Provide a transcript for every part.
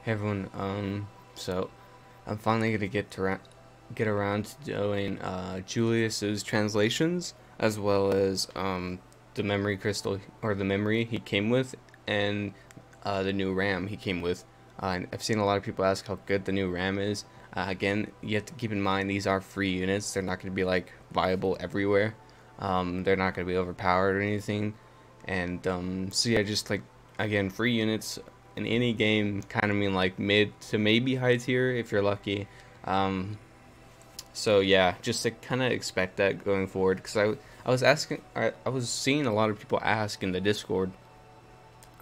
Hey everyone, so I'm finally gonna get around to doing Julius's translations as well as the memory crystal or the memory he came with and the new RAM he came with. And I've seen a lot of people ask how good the new RAM is. Again, you have to keep in mind these are free units. They're not gonna be like viable everywhere. They're not gonna be overpowered or anything. And so yeah, just like again, free units in any game kind of mean like mid to maybe high tier if you're lucky. Um, so yeah, just to kind of expect that going forward, because I was seeing a lot of people ask in the Discord,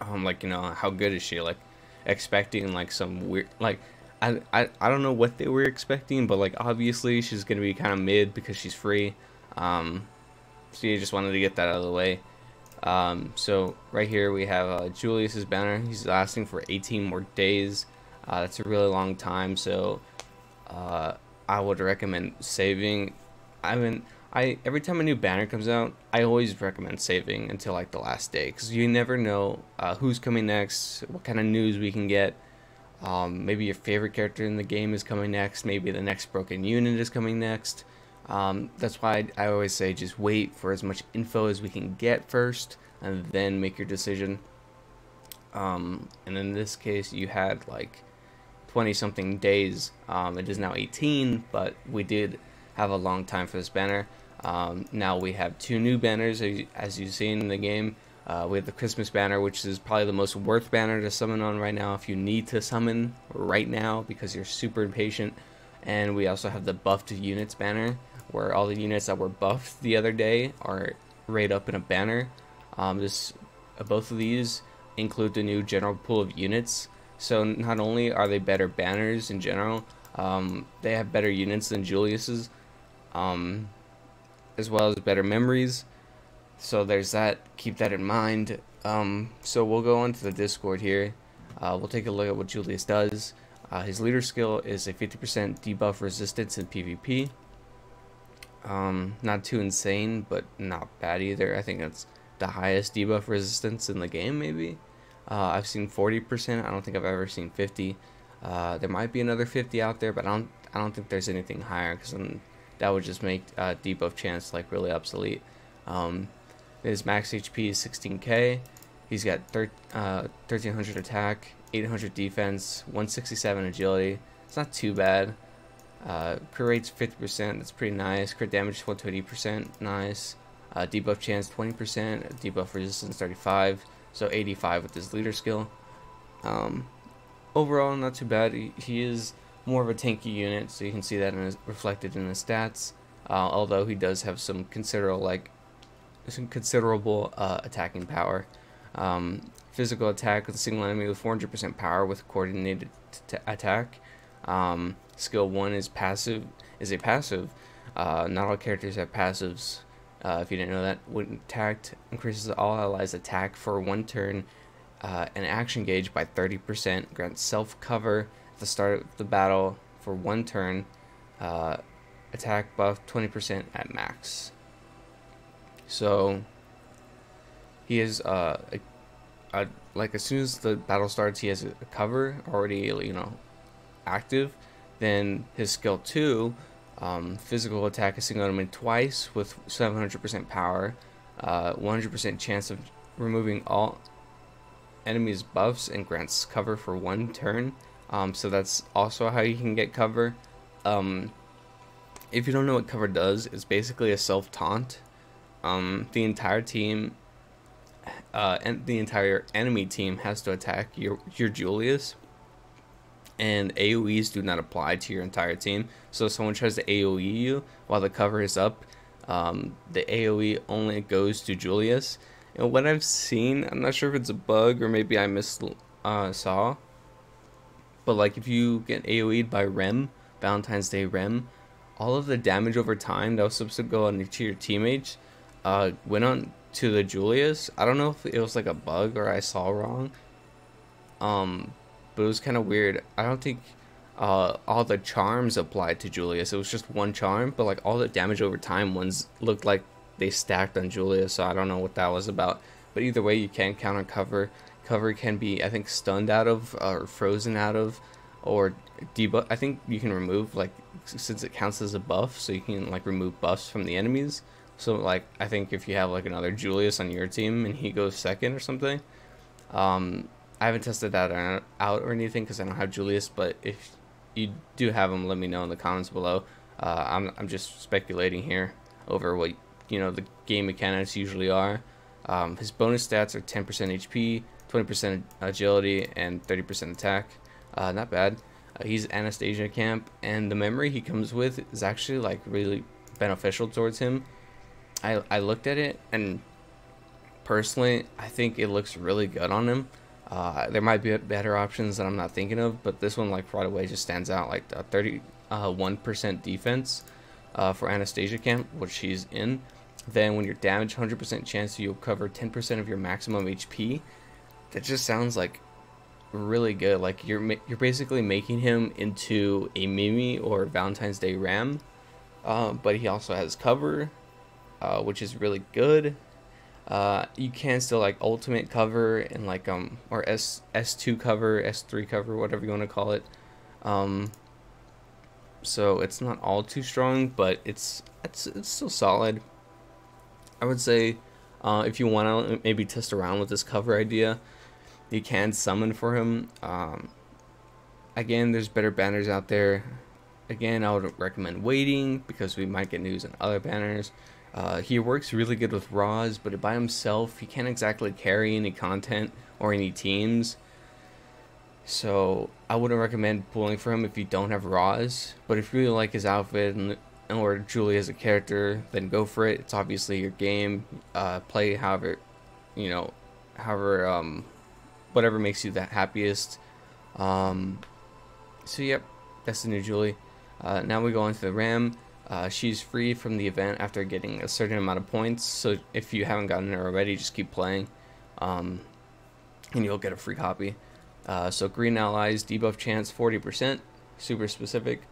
like how good is she? Like expecting like some weird like. I don't know what they were expecting, but like obviously she's gonna be kind of mid because she's free. Um, so you just wanted to get that out of the way. So right here we have Julius's banner. He's lasting for 18 more days. That's a really long time, so uh, I would recommend saving. I mean, I every time a new banner comes out, I always recommend saving until like the last day, because you never know who's coming next, what kind of news we can get. Maybe your favorite character in the game is coming next. Maybe the next broken unit is coming next. That's why I always say just wait for as much info as we can get first, and then make your decision. And in this case, you had like 20 something days. It is now 18, but we did have a long time for this banner. Now we have two new banners, as you've seen in the game. We have the Christmas banner, which is probably the most worth banner to summon on right now if you need to summon right now because you're super impatient. And we also have the buffed units banner, where all the units that were buffed the other day are right up in a banner. Both of these include the new general pool of units. So not only are they better banners in general, they have better units than Julius's, as well as better memories. So there's that. Keep that in mind. So we'll go onto the Discord here. We'll take a look at what Julius does. His leader skill is a 50% debuff resistance in PvP. Not too insane, but not bad either. I think that's the highest debuff resistance in the game, maybe. I've seen 40%. I don't think I've ever seen 50. There might be another 50 out there, but I don't think there's anything higher, because then that would just make debuff chance like really obsolete. His max HP is 16k. He's got 1300 attack, 800 defense, 167 agility. It's not too bad. Crit rate's 50%. That's pretty nice. Crit damage 120%. Nice. Debuff chance 20%. Debuff resistance 35. So 85 with his leader skill. Overall, not too bad. He is more of a tanky unit, so you can see that reflected in his stats. Although he does have some considerable attacking power. Physical attack with a single enemy with 400% power with coordinated attack. Skill 1 is a passive. Not all characters have passives. If you didn't know that, when attacked, increases all allies' attack for 1 turn, and action gauge by 30%. Grants self cover at the start of the battle for 1 turn. Attack buff 20% at max. So he is like as soon as the battle starts, he has a cover already, active. Then his skill 2, physical attack a single enemy twice with 700% power, 100% chance of removing all enemies' buffs, and grants cover for 1 turn. So that's also how you can get cover. If you don't know what cover does, it's basically a self taunt. The entire team and the entire enemy team has to attack your Julius, and AoEs do not apply to your entire team. So if someone tries to AoE you while the cover is up, the AoE only goes to Julius. And what I've seen, I'm not sure if it's a bug or maybe I saw, but like if you get AoE'd by Rem, Valentine's Day Rem, all of the damage over time that was supposed to go on to your teammates went on to the Julius. I don't know if it was like a bug or I saw wrong, but it was kind of weird. I don't think all the charms applied to Julius. It was just one charm, but like all the damage over time ones looked like they stacked on Julius, so I don't know what that was about. But either way, you can counter cover, cover can be, I think, stunned out of or frozen out of, or debuff. I think you can remove, like, since it counts as a buff, so you can like remove buffs from the enemies. So like I think if you have like another Julius on your team and he goes second or something, I haven't tested that out or anything because I don't have Julius. But if you do have him, let me know in the comments below. I'm just speculating here over what the game mechanics usually are. His bonus stats are 10% HP, 20% agility, and 30% attack. Not bad. He's Anastasia camp, and the memory he comes with is actually like really beneficial towards him. I looked at it, and personally, I think it looks really good on him. There might be better options that I'm not thinking of, but this one like right away just stands out. Like a 31% defense for Anastasia camp, which she's in. Then when you're damaged, 100% chance you'll cover 10% of your maximum HP. That just sounds like really good. Like you're basically making him into a Mimi or Valentine's Day Ram, but he also has cover, which is really good. You can still like ultimate cover and like or S2 cover, S3 cover, whatever you want to call it. So it's not all too strong, but it's still solid. I would say if you want to maybe test around with this cover idea, you can summon for him. Again, there's better banners out there. Again, I would recommend waiting because we might get news on other banners. He works really good with Raws, but by himself, he can't exactly carry any content or any teams. So I wouldn't recommend pulling for him if you don't have Raws. But if you really like his outfit or Julie as a character, then go for it. It's obviously your game. Play however, whatever makes you the happiest. So yep, that's the new Julie. Now we go on to the Ram. She's free from the event after getting a certain amount of points. So if you haven't gotten her already, just keep playing, and you'll get a free copy. So green allies, debuff chance 40%, super specific.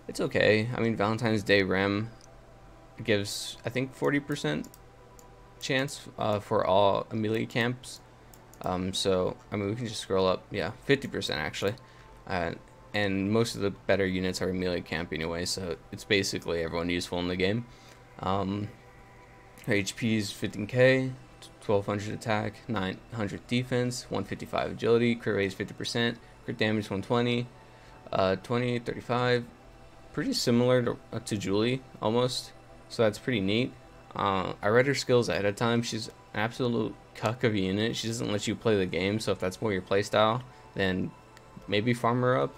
It's okay. I mean, Valentine's Day Ram gives, I think, 40% chance for all Amelia camps. So I mean, we can just scroll up. Yeah, 50% actually. And most of the better units are Amelia camp anyway, so it's basically everyone useful in the game. Her HP is 15k, 1200 attack, 900 defense, 155 agility, crit rate is 50%, crit damage 120, 20, 35. Pretty similar to Julie, almost. So that's pretty neat. I read her skills ahead of time. She's an absolute cuck of a unit. She doesn't let you play the game, so if that's more your playstyle, then maybe farm her up.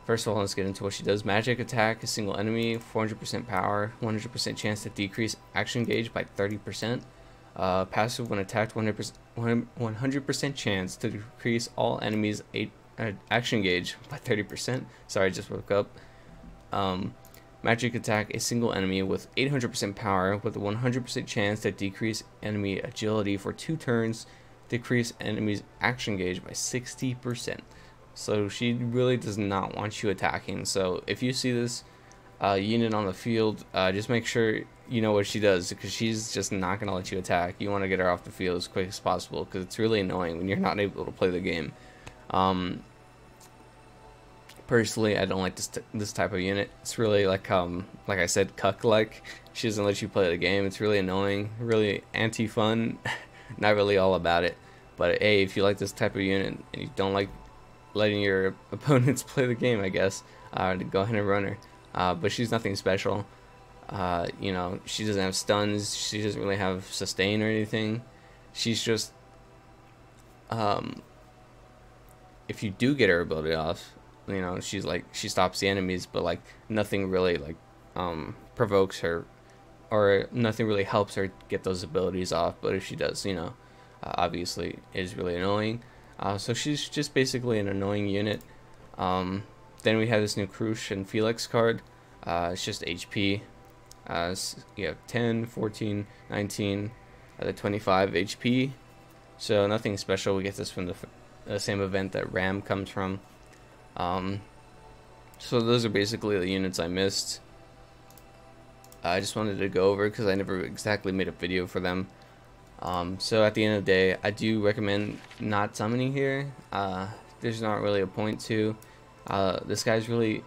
First of all, let's get into what she does. Magic attack, a single enemy, 400% power, 100% chance to decrease action gauge by 30%. Passive, when attacked, 100% chance to decrease all enemies' action gauge by 30%. Sorry, I just woke up. Magic attack, a single enemy with 800% power with a 100% chance to decrease enemy agility for 2 turns, decrease enemy's action gauge by 60%. So she really does not want you attacking. So if you see this unit on the field, just make sure you know what she does, because she's just not going to let you attack. You want to get her off the field as quick as possible, because it's really annoying when you're not able to play the game. Personally, I don't like this type of unit. It's really like I said, cuck-like. She doesn't let you play the game. It's really annoying, really anti-fun. Not really all about it. But hey, if you like this type of unit and you don't like letting your opponents play the game, I guess, go ahead and run her. But she's nothing special. She doesn't have stuns. She doesn't really have sustain or anything. She's just, if you do get her ability off, she's like, she stops the enemies, but like nothing really like provokes her, or nothing really helps her get those abilities off. But if she does, obviously it is really annoying. So she's just basically an annoying unit. Then we have this new Krush and Felix card. It's just HP. You have 10, 14, 19, 25 HP. So nothing special. We get this from the same event that Ram comes from. So those are basically the units I missed. I just wanted to go over because I never exactly made a video for them. So at the end of the day, I do recommend not summoning here. There's not really a point to. This guy's really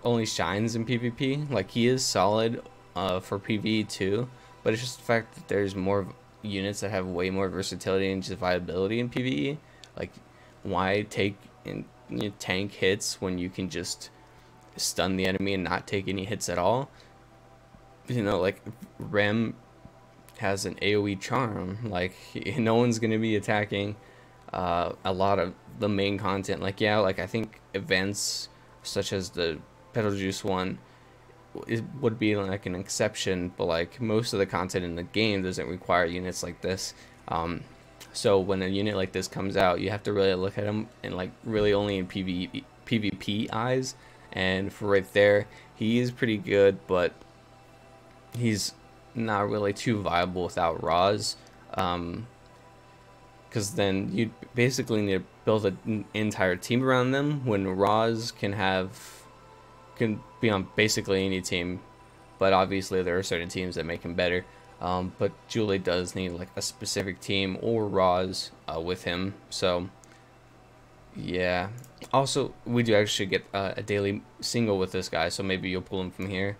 only shines in PvP. Like, he is solid for PvE too, but it's just the fact that there's more units that have way more versatility and just viability in PvE. Like, why take and tank hits when you can just stun the enemy and not take any hits at all? Like, Rem has an AoE charm. Like, no one's gonna be attacking a lot of the main content. Like, yeah, like, I think events such as the Betelgeuse one would be like an exception, but like most of the content in the game doesn't require units like this. So when a unit like this comes out, you have to really look at him and like really only in PvP eyes. And for right there, he is pretty good, but he's not really too viable without Raws. Because then you basically need to build an entire team around them, when Raws can be on basically any team, but obviously there are certain teams that make him better. But Julie does need like a specific team or Raws with him. So yeah. Also, we do actually get a daily single with this guy, so maybe you'll pull him from here,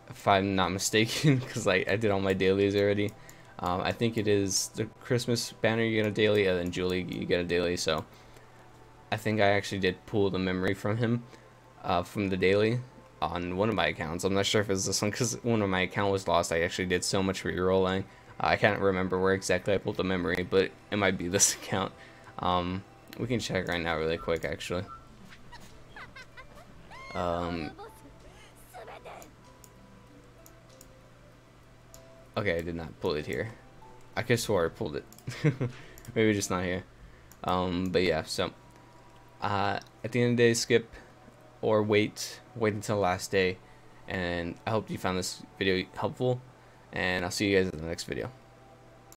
if I'm not mistaken, because I did all my dailies already. I think it is the Christmas banner you get a daily, and then Julie you get a daily. So I think I actually did pull the memory from him, from the daily on one of my accounts. I'm not sure if it's this one, because one of my account was lost. I actually did so much rerolling. I can't remember where exactly I pulled the memory, but it might be this account. We can check right now really quick, actually. Okay, I did not pull it here. I could swear I pulled it. Maybe just not here. But yeah, so at the end of the day, skip or wait until the last day. And I hope you found this video helpful, and I'll see you guys in the next video.